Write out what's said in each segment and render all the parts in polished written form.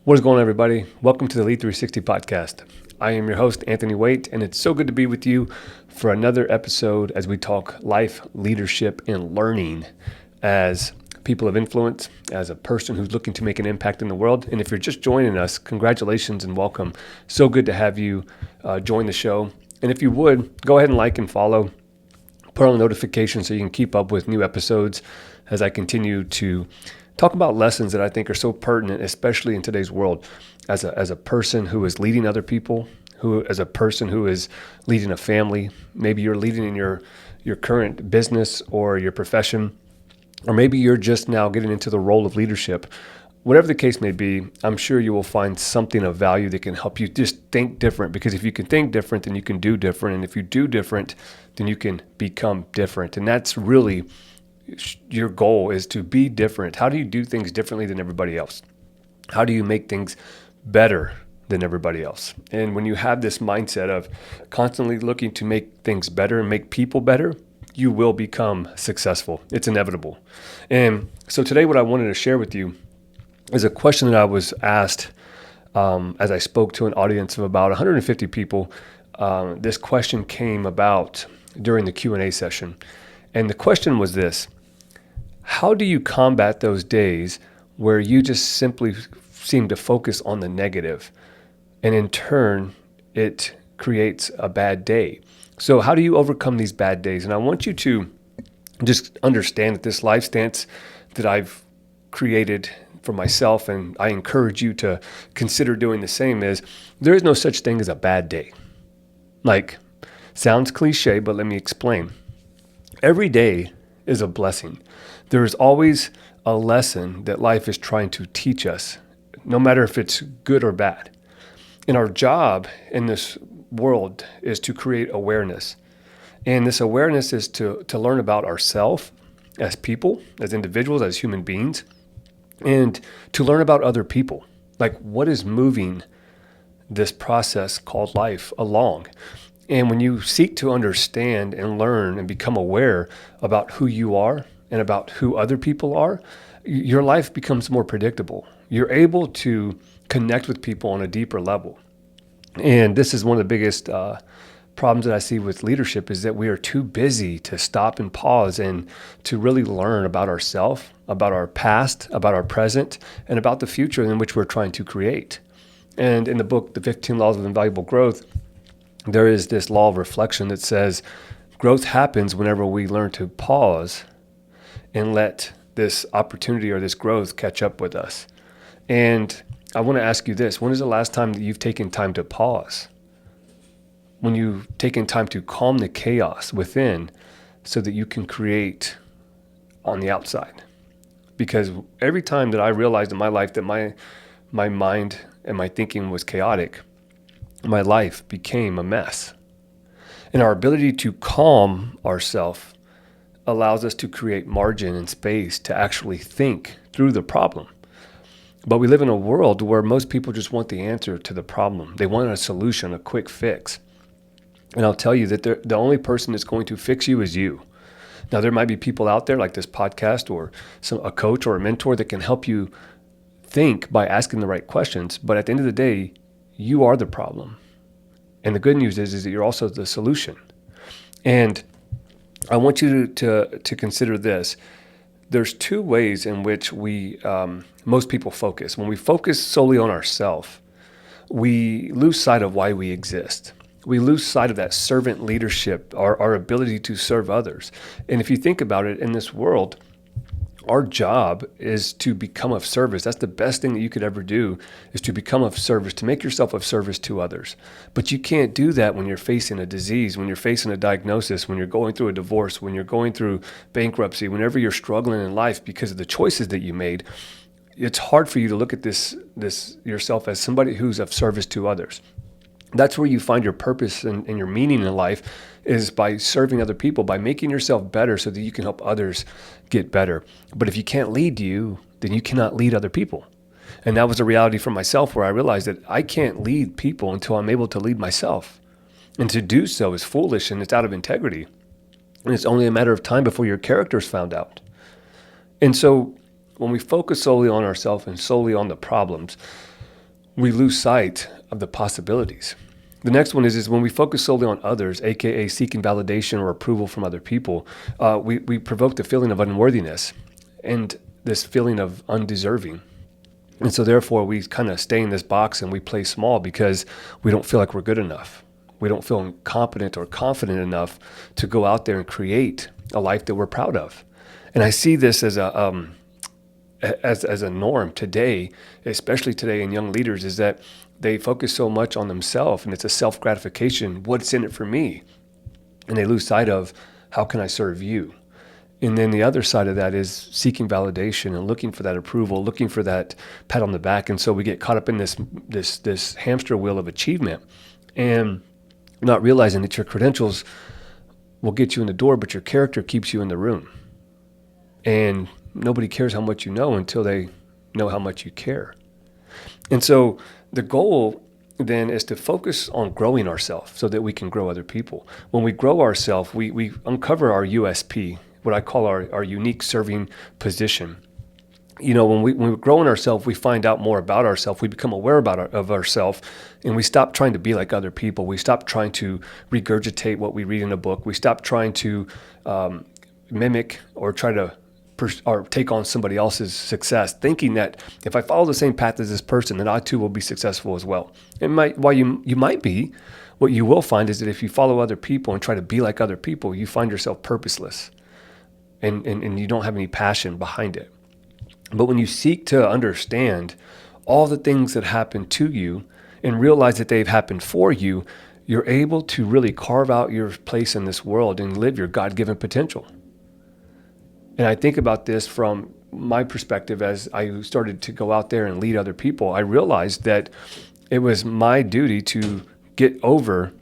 What is going on, everybody? Welcome to the Lead 360 podcast. I am your host, Anthony Waite, and it's so good to be with you for another episode as we talk life, leadership, and learning as people of influence, as a person who's looking to make an impact in the world. And if you're just joining us, congratulations and welcome. So good to have you join the show. And if you would, go ahead and like and follow. Put on the notifications so you can keep up with new episodes as I continue to talk about lessons that I think are so pertinent, especially in today's world, as a person who is leading other people, as a person who is leading a family. Maybe you're leading in your current business or your profession, or maybe you're just now getting into the role of leadership. Whatever the case may be, I'm sure you will find something of value that can help you just think different, because if you can think different, then you can do different. And if you do different, then you can become different. And that's really your goal, is to be different. How do you do things differently than everybody else? How do you make things better than everybody else? And when you have this mindset of constantly looking to make things better and make people better, you will become successful. It's inevitable. And so today what I wanted to share with you is a question that I was asked as I spoke to an audience of about 150 people. This question came about during the Q&A session. And the question was this: how do you combat those days where you just simply seem to focus on the negative, and in turn, it creates a bad day? So how do you overcome these bad days? And I want you to just understand that this life stance that I've created for myself, and I encourage you to consider doing the same, is there is no such thing as a bad day. Like, sounds cliche, but let me explain. Every day is a blessing. There is always a lesson that life is trying to teach us, no matter if it's good or bad. And our job in this world is to create awareness. And this awareness is to learn about ourselves as people, as individuals, as human beings, and to learn about other people. Like, what is moving this process called life along? And when you seek to understand and learn and become aware about who you are and about who other people are, your life becomes more predictable. You're able to connect with people on a deeper level. And this is one of the biggest problems that I see with leadership, is that we are too busy to stop and pause and to really learn about ourselves, about our past, about our present, and about the future in which we're trying to create. And in the book, The 15 Laws of Invaluable Growth, there is this law of reflection that says growth happens whenever we learn to pause and let this opportunity or this growth catch up with us. And I want to ask you this: when is the last time that you've taken time to pause? When you've taken time to calm the chaos within so that you can create on the outside? Because every time that I realized in my life that my mind and my thinking was chaotic, my life became a mess. And our ability to calm ourselves allows us to create margin and space to actually think through the problem. But we live in a world where most people just want the answer to the problem. They want a solution, a quick fix. And I'll tell you that the only person that's going to fix you is you. Now, there might be people out there like this podcast, or a coach or a mentor that can help you think by asking the right questions. But at the end of the day, you are the problem. And the good news is that you're also the solution. And I want you to consider this. There's two ways in which most people focus. When we focus solely on ourselves, we lose sight of why we exist. We lose sight of that servant leadership, our ability to serve others. And if you think about it, in this world, our job is to become of service. That's the best thing that you could ever do, is to become of service, to make yourself of service to others. But you can't do that when you're facing a disease, when you're facing a diagnosis, when you're going through a divorce, when you're going through bankruptcy, whenever you're struggling in life because of the choices that you made. It's hard for you to look at this yourself as somebody who's of service to others. That's where you find your purpose and your meaning in life, is by serving other people, by making yourself better so that you can help others get better. But if you can't lead you, then you cannot lead other people. And that was a reality for myself, where I realized that I can't lead people until I'm able to lead myself. And to do so is foolish, and it's out of integrity. And it's only a matter of time before your character is found out. And so when we focus solely on ourselves and solely on the problems, we lose sight of the possibilities. The next one is when we focus solely on others, aka seeking validation or approval from other people, we provoke the feeling of unworthiness and this feeling of undeserving. And so therefore we kind of stay in this box and we play small because we don't feel like we're good enough. We don't feel competent or confident enough to go out there and create a life that we're proud of. And I see this as a norm today, especially today in young leaders, is that they focus so much on themselves and it's a self-gratification. What's in it for me? And they lose sight of how can I serve you? And then the other side of that is seeking validation and looking for that approval, looking for that pat on the back. And so we get caught up in this hamster wheel of achievement and not realizing that your credentials will get you in the door, but your character keeps you in the room. And nobody cares how much you know until they know how much you care. And so the goal then is to focus on growing ourselves so that we can grow other people. When we grow ourselves, we uncover our USP, what I call our unique serving position. You know, when we're growing ourselves, we find out more about ourselves. We become aware of ourselves, and we stop trying to be like other people. We stop trying to regurgitate what we read in a book. We stop trying to mimic or try to or take on somebody else's success, thinking that if I follow the same path as this person, then I too will be successful as well. While you might be, what you will find is that if you follow other people and try to be like other people, you find yourself purposeless, and you don't have any passion behind it. But when you seek to understand all the things that happen to you and realize that they've happened for you, you're able to really carve out your place in this world and live your God-given potential. And I think about this from my perspective as I started to go out there and lead other people. I realized that it was my duty to get over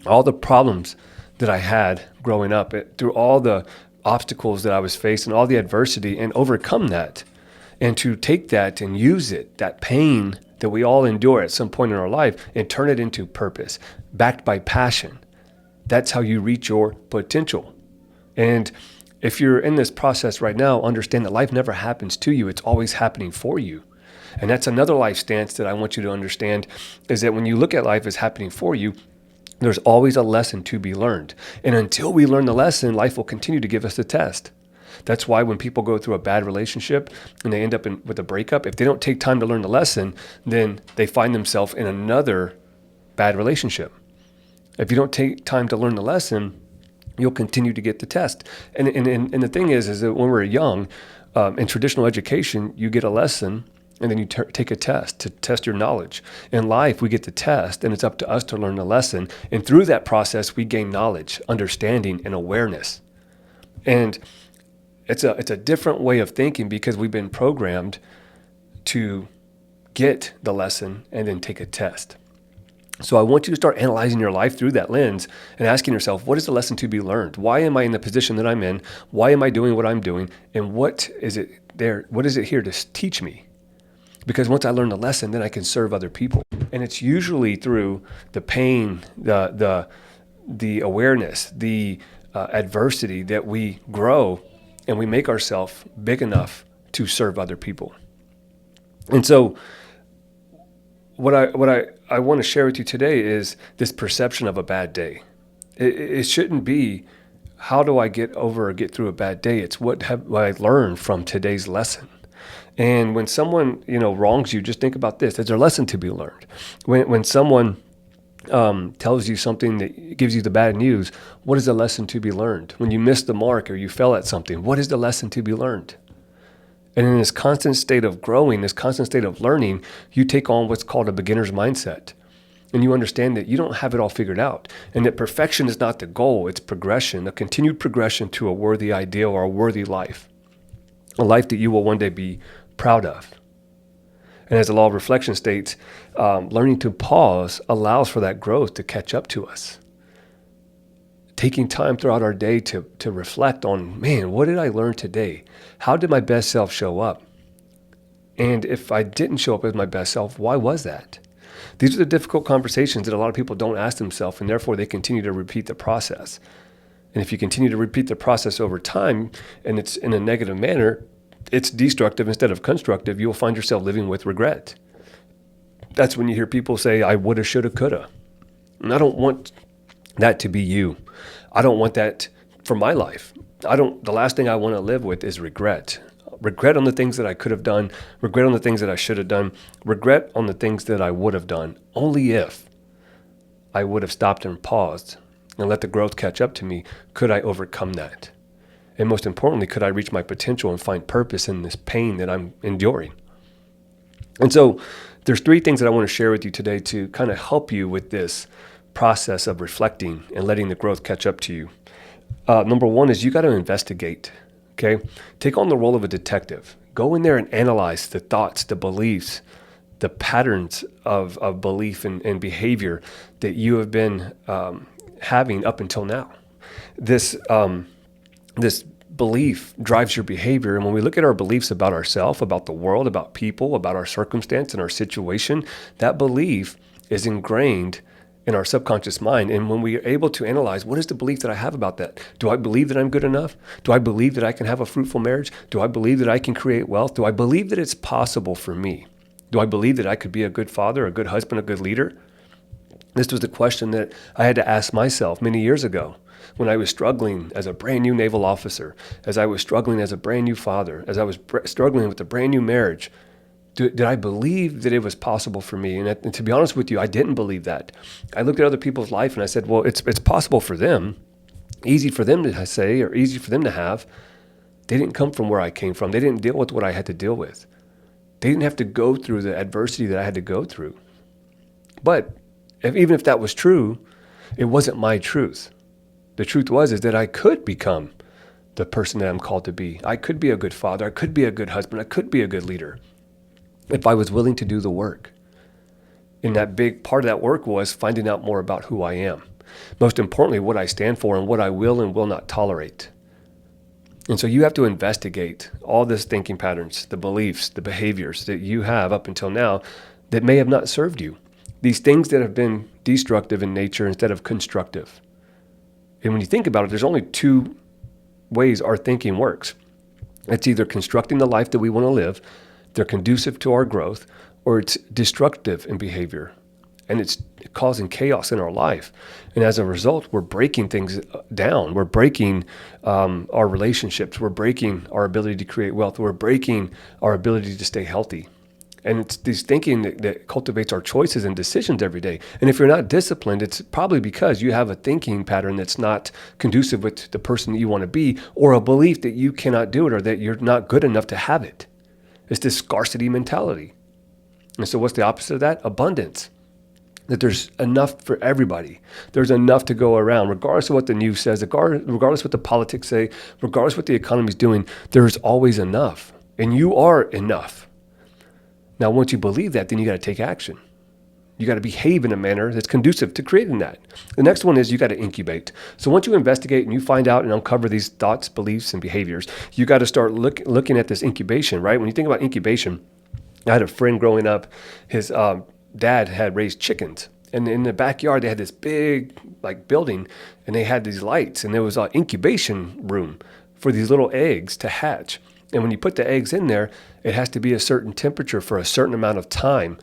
all the problems that I had growing up, through all the obstacles that I was facing, all the adversity, and overcome that. And to take that and use it, that pain that we all endure at some point in our life, and turn it into purpose, backed by passion. That's how you reach your potential. And if you're in this process right now, understand that life never happens to you. It's always happening for you. And that's another life stance that I want you to understand, is that when you look at life as happening for you, there's always a lesson to be learned. And until we learn the lesson, life will continue to give us the test. That's why when people go through a bad relationship and they end up with a breakup, if they don't take time to learn the lesson, then they find themselves in another bad relationship. If you don't take time to learn the lesson, you'll continue to get the test. And the thing is that when we're young, in traditional education, you get a lesson and then you take a test to test your knowledge. In life, we get the test, and it's up to us to learn the lesson. And through that process, we gain knowledge, understanding, and awareness. And it's a different way of thinking because we've been programmed to get the lesson and then take a test. So I want you to start analyzing your life through that lens and asking yourself, what is the lesson to be learned? Why am I in the position that I'm in? Why am I doing what I'm doing? And what is it here to teach me? Because once I learn the lesson, then I can serve other people. And it's usually through the pain, the awareness, the adversity that we grow and we make ourselves big enough to serve other people. And so what I want to share with you today is this perception of a bad day. It shouldn't be, how do I get over or get through a bad day? It's what have I learned from today's lesson. And when someone wrongs you, just think about this. There's a lesson to be learned. When someone tells you something that gives you the bad news, what is the lesson to be learned? When you miss the mark or you fell at something, what is the lesson to be learned? And in this constant state of growing, this constant state of learning, you take on what's called a beginner's mindset. And you understand that you don't have it all figured out. And that perfection is not the goal, it's progression, a continued progression to a worthy ideal or a worthy life. A life that you will one day be proud of. And as the law of reflection states, learning to pause allows for that growth to catch up to us. Taking time throughout our day to reflect on, man, what did I learn today? How did my best self show up? And if I didn't show up as my best self, why was that? These are the difficult conversations that a lot of people don't ask themselves, and therefore they continue to repeat the process. And if you continue to repeat the process over time, and it's in a negative manner, it's destructive instead of constructive, you'll find yourself living with regret. That's when you hear people say, I woulda, shoulda, coulda. And I don't want that to be you. I don't want that for my life. The last thing I want to live with is regret. Regret on the things that I could have done, regret on the things that I should have done, regret on the things that I would have done. Only if I would have stopped and paused and let the growth catch up to me, could I overcome that? And most importantly, could I reach my potential and find purpose in this pain that I'm enduring? And so there's 3 things that I want to share with you today to kind of help you with this process of reflecting and letting the growth catch up to you. Number 1 is you got to investigate, okay? Take on the role of a detective. Go in there and analyze the thoughts, the beliefs, the patterns of belief and behavior that you have been having up until now. This belief drives your behavior. And when we look at our beliefs about ourselves, about the world, about people, about our circumstance and our situation, that belief is ingrained in our subconscious mind. And when we are able to analyze, what is the belief that I have about that? Do I believe that I'm good enough? Do I believe that I can have a fruitful marriage? Do I believe that I can create wealth? Do I believe that it's possible for me? Do I believe that I could be a good father, a good husband, a good leader? This was the question that I had to ask myself many years ago when I was struggling as a brand new naval officer, as I was struggling as a brand new father, as I was struggling with a brand new marriage. Did I believe that it was possible for me? And to be honest with you, I didn't believe that. I looked at other people's life and I said, well, it's possible for them. Easy for them to say, or easy for them to have. They didn't come from where I came from. They didn't deal with what I had to deal with. They didn't have to go through the adversity that I had to go through. But even if that was true, it wasn't my truth. The truth is that I could become the person that I'm called to be. I could be a good father. I could be a good husband. I could be a good leader if I was willing to do the work. And that big part of that work was finding out more about who I am. Most importantly, what I stand for and what I will and will not tolerate. And so you have to investigate all these thinking patterns, the beliefs, the behaviors that you have up until now that may have not served you. These things that have been destructive in nature instead of constructive. And when you think about it, there's only 2 ways our thinking works. It's either constructing the life that we want to live, they're conducive to our growth, or it's destructive in behavior. And it's causing chaos in our life. And as a result, we're breaking things down. We're breaking our relationships. We're breaking our ability to create wealth. We're breaking our ability to stay healthy. And it's this thinking that cultivates our choices and decisions every day. And if you're not disciplined, it's probably because you have a thinking pattern that's not conducive with the person that you want to be, or a belief that you cannot do it or that you're not good enough to have it. It's this scarcity mentality. And so what's the opposite of that? Abundance. That there's enough for everybody. There's enough to go around, regardless of what the news says, regardless of what the politics say, regardless of what the economy's doing, there's always enough. And you are enough. Now, once you believe that, then you got to take action. You got to behave in a manner that's conducive to creating that. The next one is you got to incubate. So once you investigate and you find out and uncover these thoughts, beliefs, and behaviors, you got to start looking at this incubation, right? When you think about incubation, I had a friend growing up, his dad had raised chickens. And in the backyard, they had this big building, and they had these lights, and there was an incubation room for these little eggs to hatch. And when you put the eggs in there, it has to be a certain temperature for a certain amount of time.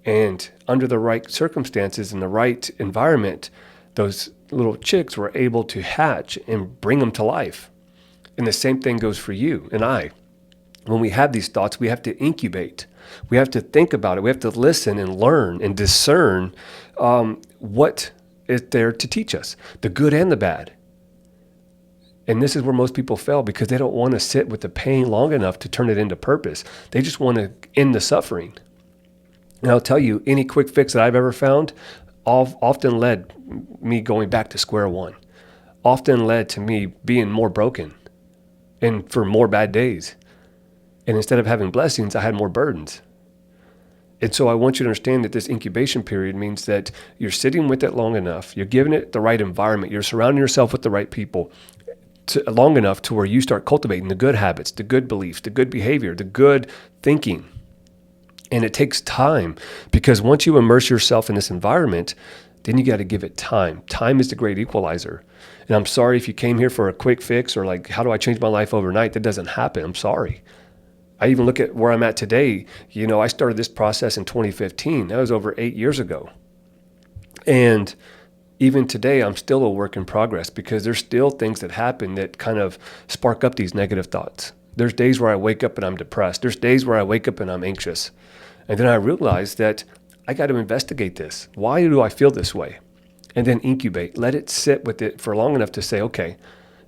And under the right circumstances and the right environment, those little chicks were able to hatch and bring them to life. And the same thing goes for you and I. When we have these thoughts, we have to incubate. We have to think about it. We have to listen and learn and discern what is there to teach us, the good and the bad. And this is where most people fail because they don't want to sit with the pain long enough to turn it into purpose. They just want to end the suffering. And I'll tell you, any quick fix that I've ever found often led me going back to square one, often led to me being more broken and for more bad days. And instead of having blessings, I had more burdens. And so I want you to understand that this incubation period means that you're sitting with it long enough, you're giving it the right environment, you're surrounding yourself with the right people, long enough to where you start cultivating the good habits, the good beliefs, the good behavior, the good thinking. And it takes time because once you immerse yourself in this environment, then you got to give it time. Time is the great equalizer. And I'm sorry if you came here for a quick fix or how do I change my life overnight? That doesn't happen. I'm sorry. I even look at where I'm at today. I started this process in 2015. That was over 8 years ago. And even today, I'm still a work in progress because there's still things that happen that kind of spark up these negative thoughts. There's days where I wake up and I'm depressed. There's days where I wake up and I'm anxious. And then I realize that I got to investigate this. Why do I feel this way? And then incubate. Let it sit with it for long enough to say, okay,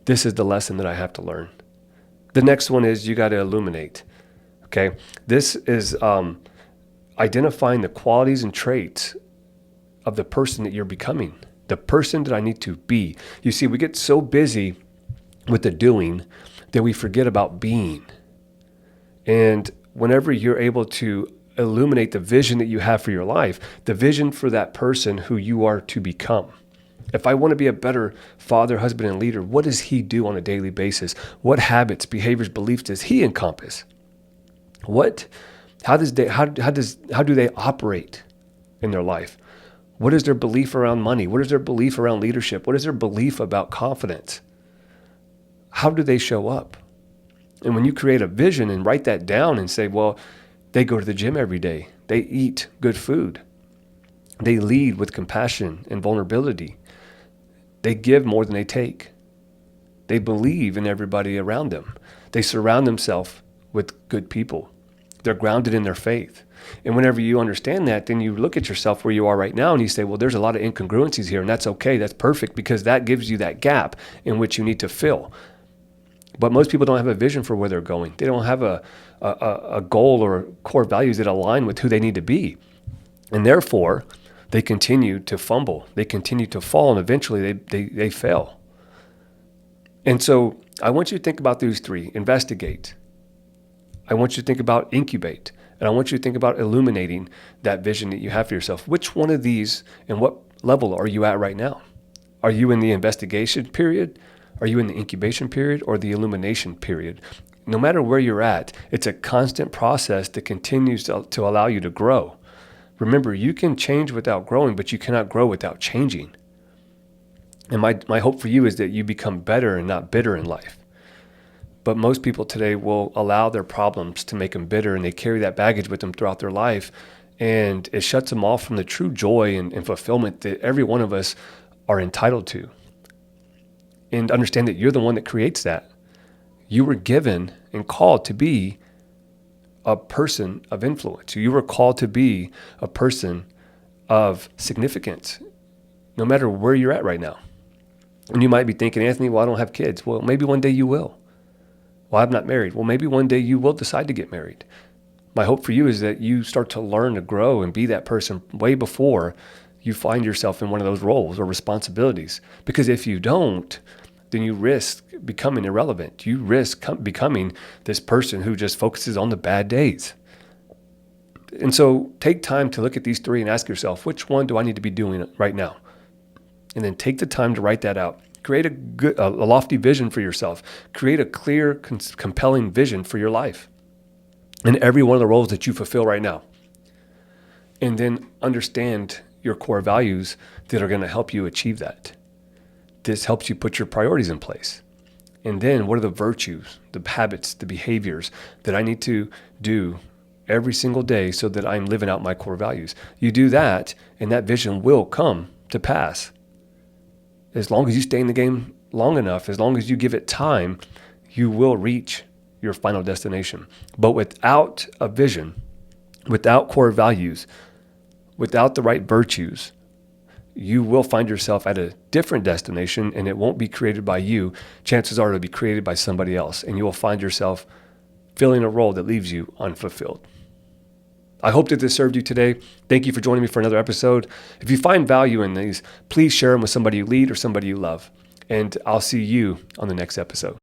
this is the lesson that I have to learn. The next one is you got to illuminate. Okay, this is identifying the qualities and traits of the person that you're becoming. The person that I need to be. You see, we get so busy with the doing that we forget about being. And whenever you're able to illuminate the vision that you have for your life, the vision for that person who you are to become. If I want to be a better father, husband, and leader, what does he do on a daily basis? What habits, behaviors, beliefs does he encompass? How do they operate in their life? What is their belief around money? What is their belief around leadership? What is their belief about confidence? How do they show up? And when you create a vision and write that down and say, well, they go to the gym every day. They eat good food. They lead with compassion and vulnerability. They give more than they take. They believe in everybody around them. They surround themselves with good people. They're grounded in their faith. And whenever you understand that, then you look at yourself where you are right now and you say, well, there's a lot of incongruencies here, and that's okay. That's perfect, because that gives you that gap in which you need to fill. But most people don't have a vision for where they're going. They don't have a goal or core values that align with who they need to be. And therefore, they continue to fumble. They continue to fall, and eventually they fail. And so I want you to think about these three. Investigate. I want you to think about incubate. And I want you to think about illuminating that vision that you have for yourself. Which one of these and what level are you at right now? Are you in the investigation period? Are you in the incubation period or the illumination period? No matter where you're at, it's a constant process that continues to allow you to grow. Remember, you can change without growing, but you cannot grow without changing. And my hope for you is that you become better and not bitter in life. But most people today will allow their problems to make them bitter, and they carry that baggage with them throughout their life. And it shuts them off from the true joy and fulfillment that every one of us are entitled to. And understand that you're the one that creates that. You were given and called to be a person of influence. You were called to be a person of significance, no matter where you're at right now. And you might be thinking, Anthony, well, I don't have kids. Well, maybe one day you will. Well, I'm not married. Well, maybe one day you will decide to get married. My hope for you is that you start to learn to grow and be that person way before you find yourself in one of those roles or responsibilities. Because if you don't, then you risk becoming irrelevant. You risk becoming this person who just focuses on the bad days. And so take time to look at these three and ask yourself, which one do I need to be doing right now? And then take the time to write that out. Create a lofty vision for yourself. Create a clear, compelling vision for your life in every one of the roles that you fulfill right now. And then understand your core values that are going to help you achieve that. This helps you put your priorities in place. And then what are the virtues, the habits, the behaviors that I need to do every single day so that I'm living out my core values? You do that, and that vision will come to pass. As long as you stay in the game long enough, as long as you give it time, you will reach your final destination. But without a vision, without core values, without the right virtues, you will find yourself at a different destination, and it won't be created by you. Chances are it'll be created by somebody else, and you will find yourself filling a role that leaves you unfulfilled. I hope that this served you today. Thank you for joining me for another episode. If you find value in these, please share them with somebody you lead or somebody you love. And I'll see you on the next episode.